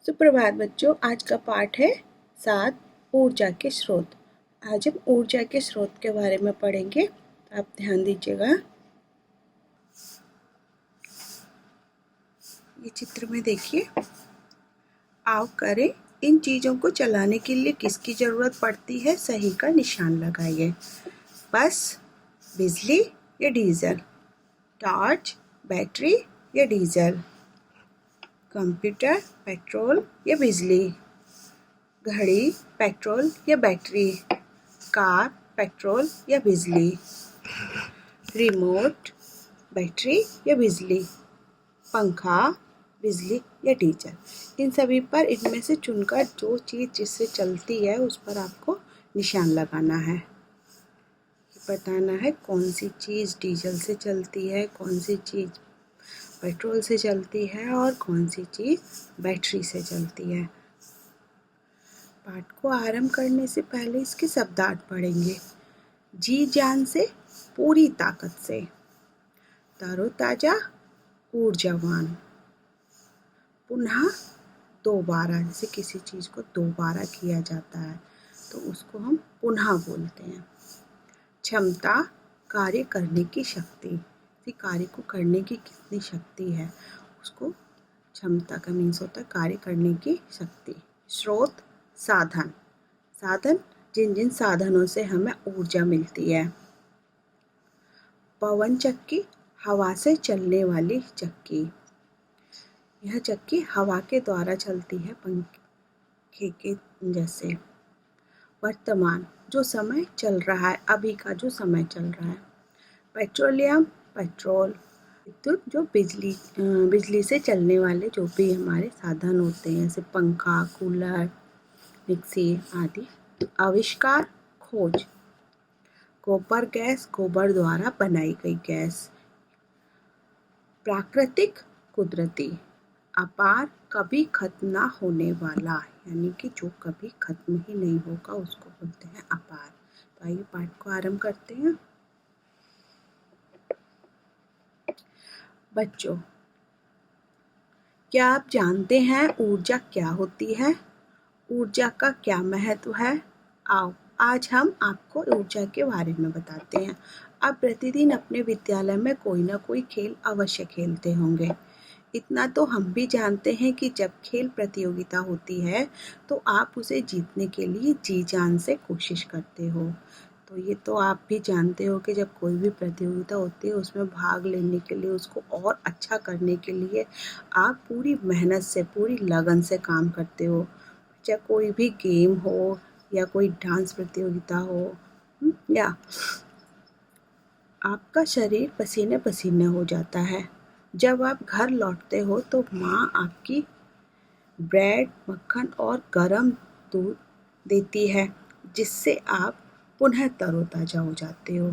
सुप्रभात बच्चों, आज का पाठ है 7 ऊर्जा के स्रोत। आज हम ऊर्जा के स्रोत के बारे में पढ़ेंगे। आप ध्यान दीजिएगा। ये चित्र में देखिए। आओ करें, इन चीज़ों को चलाने के लिए किसकी ज़रूरत पड़ती है? सही का निशान लगाइए। बस, बिजली या डीजल? टॉर्च, बैटरी या डीजल? कंप्यूटर, पेट्रोल या बिजली? घड़ी, पेट्रोल या बैटरी? कार, पेट्रोल या बिजली? रिमोट, बैटरी या बिजली? पंखा, बिजली या डीजल? इन सभी पर इनमें से चुनकर जो चीज़ जिससे चलती है उस पर आपको निशान लगाना है। बताना है कौन सी चीज़ डीजल से चलती है, कौन सी चीज़ पेट्रोल से चलती है और कौन सी चीज़ बैटरी से चलती है। पाठ को आरंभ करने से पहले इसके शब्दार्थ पढ़ेंगे। जी जान से, पूरी ताकत से, तरोताजा, ऊर्जावान, पुनः, दोबारा। जैसे किसी चीज़ को दोबारा किया जाता है तो उसको हम पुनः बोलते हैं। क्षमता, कार्य करने की शक्ति। किसी कार्य को करने की कितनी शक्ति है उसको क्षमता का मीन्स होता है कार्य करने की शक्ति। स्रोत, साधन, साधन जिन जिन साधनों से हमें ऊर्जा मिलती है। पवन चक्की, हवा से चलने वाली चक्की। यह चक्की हवा के द्वारा चलती है, पंखे के जैसे। वर्तमान, जो समय चल रहा है, अभी का जो समय चल रहा है। Petroleum, petrol. विद्युत, जो बिजली से चलने वाले जो भी हमारे साधन होते हैं, जैसे पंखा, कूलर, मिक्सी आदि। आविष्कार, खोज। गोबर गैस, गोबर द्वारा बनाई गई गैस। प्राकृतिक, कुदरती। अपार, कभी खत्म ना होने वाला, यानी कि जो कभी खत्म ही नहीं होगा उसको बोलते हैं अपार। तो आइए पाठ को आरंभ करते हैं। बच्चों, क्या आप जानते हैं ऊर्जा क्या होती है? ऊर्जा का क्या महत्व है? आओ आज हम आपको ऊर्जा के बारे में बताते हैं। आप प्रतिदिन अपने विद्यालय में कोई ना कोई खेल अवश्य खेलते होंगे। इतना तो हम भी जानते हैं कि जब खेल प्रतियोगिता होती है तो आप उसे जीतने के लिए जी जान से कोशिश करते हो। तो ये तो आप भी जानते हो कि जब कोई भी प्रतियोगिता होती है उसमें भाग लेने के लिए, उसको और अच्छा करने के लिए आप पूरी मेहनत से, पूरी लगन से काम करते हो। चाहे कोई भी गेम हो या कोई डांस प्रतियोगिता हो या आपका शरीर पसीने पसीने हो जाता है। जब आप घर लौटते हो तो माँ आपकी ब्रेड, मक्खन और गरम दूध देती है, जिससे आप पुनः तरोताजा हो जाते हो।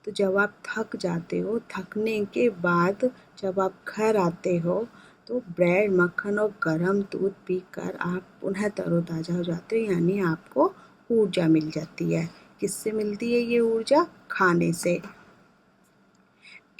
तो जब आप थक जाते हो, थकने के बाद जब आप घर आते हो तो ब्रेड, मक्खन और गरम दूध पीकर आप पुनः तरोताजा हो जाते हो, यानी आपको ऊर्जा मिल जाती है। किससे मिलती है ये ऊर्जा? खाने से।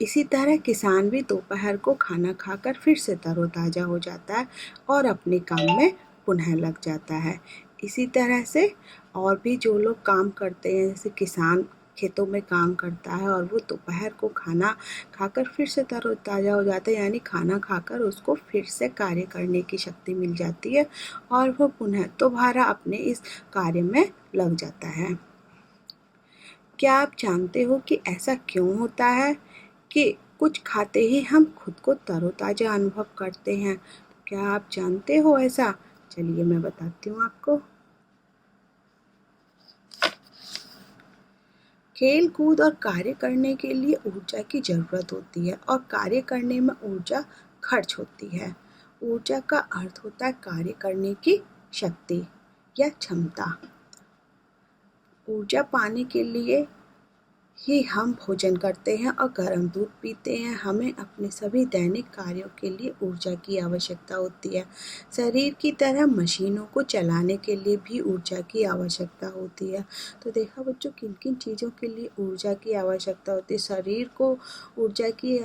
इसी तरह किसान भी दोपहर को खाना खाकर फिर से तरोताजा हो जाता है और अपने काम में पुनः लग जाता है। इसी तरह से और भी जो लोग काम करते हैं, जैसे किसान खेतों में काम करता है और वो दोपहर को खाना खाकर फिर से तरोताजा हो जाता है, यानी खाना खाकर उसको फिर से कार्य करने की शक्ति मिल जाती है और वो पुनः दोबारा अपने इस कार्य में लग जाता है। क्या आप जानते हो कि ऐसा क्यों होता है कि कुछ खाते ही हम खुद को तरोताजा अनुभव करते हैं? तो क्या आप जानते हो ऐसा? चलिए मैं बताती हूँ आपको। खेल कूद और कार्य करने के लिए ऊर्जा की जरूरत होती है और कार्य करने में ऊर्जा खर्च होती है। ऊर्जा का अर्थ होता है कार्य करने की शक्ति या क्षमता। ऊर्जा पाने के लिए ही हम भोजन करते हैं और गर्म दूध पीते हैं। हमें अपने सभी दैनिक कार्यों के लिए ऊर्जा की आवश्यकता होती है। शरीर की तरह मशीनों को चलाने के लिए भी ऊर्जा की आवश्यकता होती है। तो देखा बच्चों, किन किन चीज़ों के लिए ऊर्जा की आवश्यकता होती है। शरीर को ऊर्जा की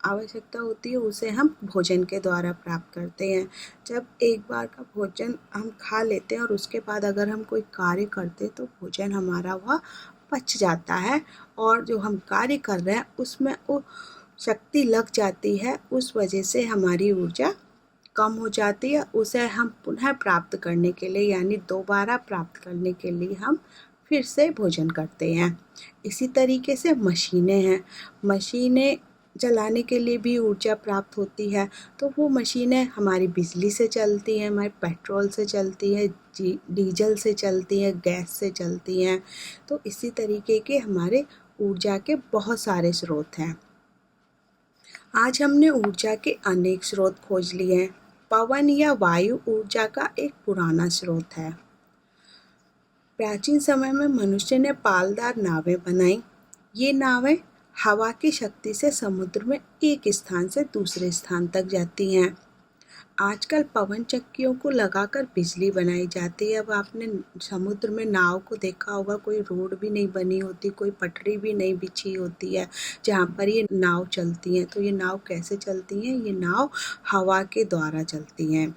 आवश्यकता होती है उसे हम भोजन के द्वारा प्राप्त करते हैं। जब एक बार का भोजन हम खा लेते हैं और उसके बाद अगर हम कोई कार्य करते हैं तो भोजन हमारा वह पच जाता है और जो हम कार्य कर रहे हैं उसमें वो शक्ति लग जाती है, उस वजह से हमारी ऊर्जा कम हो जाती है। उसे हम पुनः प्राप्त करने के लिए यानी दोबारा प्राप्त करने के लिए हम फिर से भोजन करते हैं। इसी तरीके से मशीनें हैं, मशीनें चलाने के लिए भी ऊर्जा प्राप्त होती है। तो वो मशीनें हमारी बिजली से चलती हैं, हमारे पेट्रोल से चलती हैं, डीजल से चलती हैं, गैस से चलती हैं। तो इसी तरीके के हमारे ऊर्जा के बहुत सारे स्रोत हैं। आज हमने ऊर्जा के अनेक स्रोत खोज लिए हैं। पवन या वायु ऊर्जा का एक पुराना स्रोत है। प्राचीन समय में मनुष्य ने पालदार नावें बनाई। ये नावें हवा की शक्ति से समुद्र में एक स्थान से दूसरे स्थान तक जाती हैं। आजकल पवन चक्कियों को लगाकर बिजली बनाई जाती है। अब आपने समुद्र में नाव को देखा होगा, कोई रोड भी नहीं बनी होती, कोई पटरी भी नहीं बिछी होती है जहाँ पर ये नाव चलती हैं। तो ये नाव कैसे चलती हैं? ये नाव हवा के द्वारा चलती हैं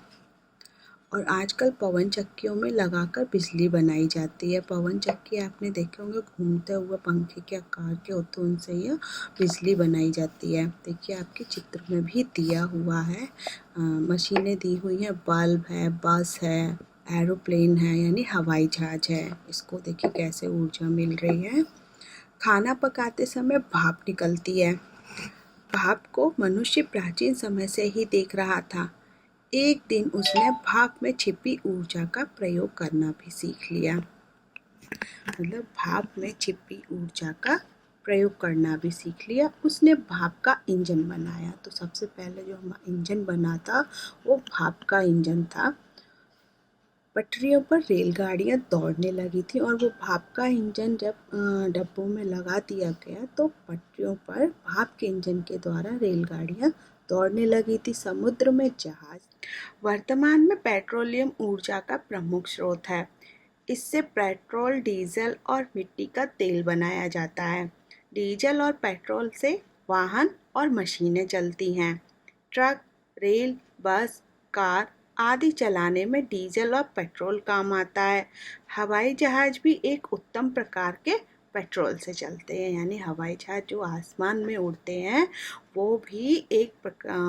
और आजकल पवन चक्कियों में लगाकर बिजली बनाई जाती है। पवन चक्की आपने देखे होंगे, घूमते हुए पंखे के आकार के होते हैं, उनसे यह बिजली बनाई जाती है। देखिए आपके चित्र में भी दिया हुआ है, मशीनें दी हुई हैं, बल्ब है, बस है, एरोप्लेन है यानी हवाई जहाज है। इसको देखिए कैसे ऊर्जा मिल रही है। खाना पकाते समय भाप निकलती है। भाप को मनुष्य प्राचीन समय से ही देख रहा था। एक दिन उसने भाप में छिपी ऊर्जा का प्रयोग करना भी सीख लिया। मतलब भाप में छिपी ऊर्जा का प्रयोग करना भी सीख लिया। उसने भाप का इंजन बनाया। तो सबसे पहले जो हमारा इंजन बना था वो भाप का इंजन था। पटरियों पर रेलगाड़ियां दौड़ने लगी थी और वो भाप का इंजन जब डब्बों में लगा दिया गया तो पटरियों पर भाप के इंजन के द्वारा रेलगाड़ियां दौड़ने लगी थी। समुद्र में जहाज वर्तमान में पेट्रोलियम ऊर्जा का प्रमुख स्रोत है। इससे पेट्रोल, डीजल और मिट्टी का तेल बनाया जाता है। डीजल और पेट्रोल से वाहन और मशीनें चलती हैं। ट्रक, रेल, बस, कार आदि चलाने में डीजल और पेट्रोल काम आता है। हवाई जहाज भी एक उत्तम प्रकार के पेट्रोल से चलते हैं, यानी हवाई जहाज जो आसमान में उड़ते हैं वो भी एक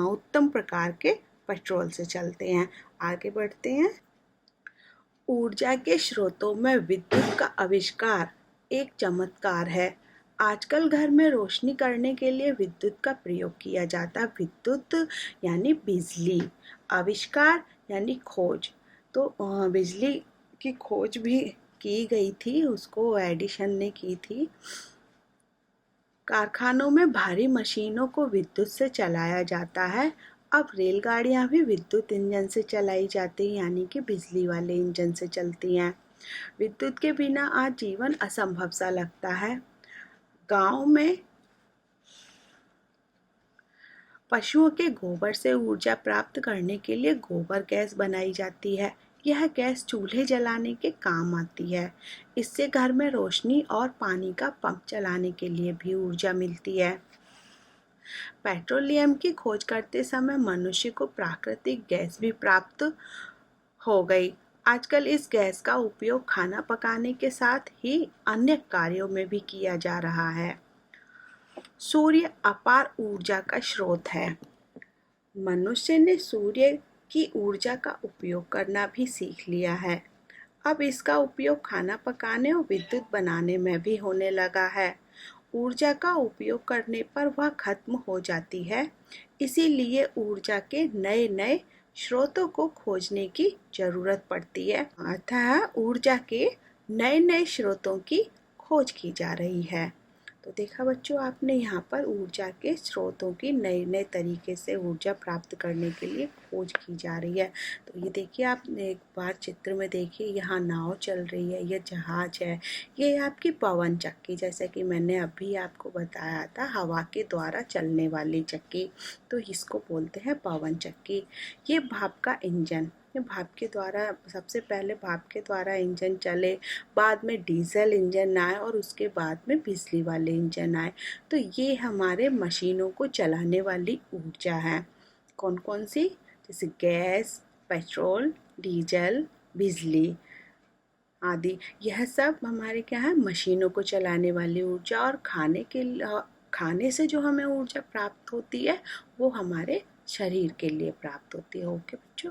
उत्तम प्रकार के पेट्रोल से चलते हैं। आगे बढ़ते हैं। ऊर्जा के स्रोतों में विद्युत का आविष्कार एक चमत्कार है। आजकल घर में रोशनी करने के लिए विद्युत का प्रयोग किया जाता है। विद्युत यानी बिजली, आविष्कार यानी खोज। तो बिजली की खोज भी की गई थी, उसको एडिसन ने की थी। कारखानों में भारी मशीनों को विद्युत से चलाया जाता है। अब रेलगाड़ियां भी विद्युत इंजन से चलाई जाती हैं, यानी कि बिजली वाले इंजन से चलती हैं। विद्युत के बिना आज जीवन असंभव सा लगता है। गांव में पशुओं के गोबर से ऊर्जा प्राप्त करने के लिए गोबर गैस बनाई जाती है। यह गैस चूल्हे जलाने के काम आती है। इससे घर में रोशनी और पानी का पंप चलाने के लिए भी ऊर्जा मिलती है। पेट्रोलियम की खोज करते समय मनुष्य को प्राकृतिक गैस भी प्राप्त हो गई। आजकल इस गैस का उपयोग खाना पकाने के साथ ही अन्य कार्यों में भी किया जा रहा है। सूर्य अपार ऊर्जा का स्रोत है। मनुष्य ने सूर्य की ऊर्जा का उपयोग करना भी सीख लिया है। अब इसका उपयोग खाना पकाने और विद्युत बनाने में भी होने लगा है। ऊर्जा का उपयोग करने पर वह खत्म हो जाती है, इसीलिए ऊर्जा के नए नए स्रोतों को खोजने की जरूरत पड़ती है। अतः ऊर्जा के नए नए स्रोतों की खोज की जा रही है। तो देखा बच्चों आपने, यहाँ पर ऊर्जा के स्रोतों की नए नए तरीके से ऊर्जा प्राप्त करने के लिए खोज की जा रही है। तो ये देखिए, आप एक बार चित्र में देखिए, यहाँ नाव चल रही है, ये जहाज है, ये आपकी पवन चक्की, जैसे कि मैंने अभी आपको बताया था, हवा के द्वारा चलने वाली चक्की, तो इसको बोलते हैं पवन चक्की। ये भाप का इंजन, भाप के द्वारा, सबसे पहले भाप के द्वारा इंजन चले, बाद में डीजल इंजन आए और उसके बाद में बिजली वाले इंजन आए। तो ये हमारे मशीनों को चलाने वाली ऊर्जा है। कौन कौन सी? जैसे गैस, पेट्रोल, डीजल, बिजली आदि। यह सब हमारे क्या है? मशीनों को चलाने वाली ऊर्जा। और खाने से जो हमें ऊर्जा प्राप्त होती है वो हमारे शरीर के लिए प्राप्त होती है। ओके बच्चों।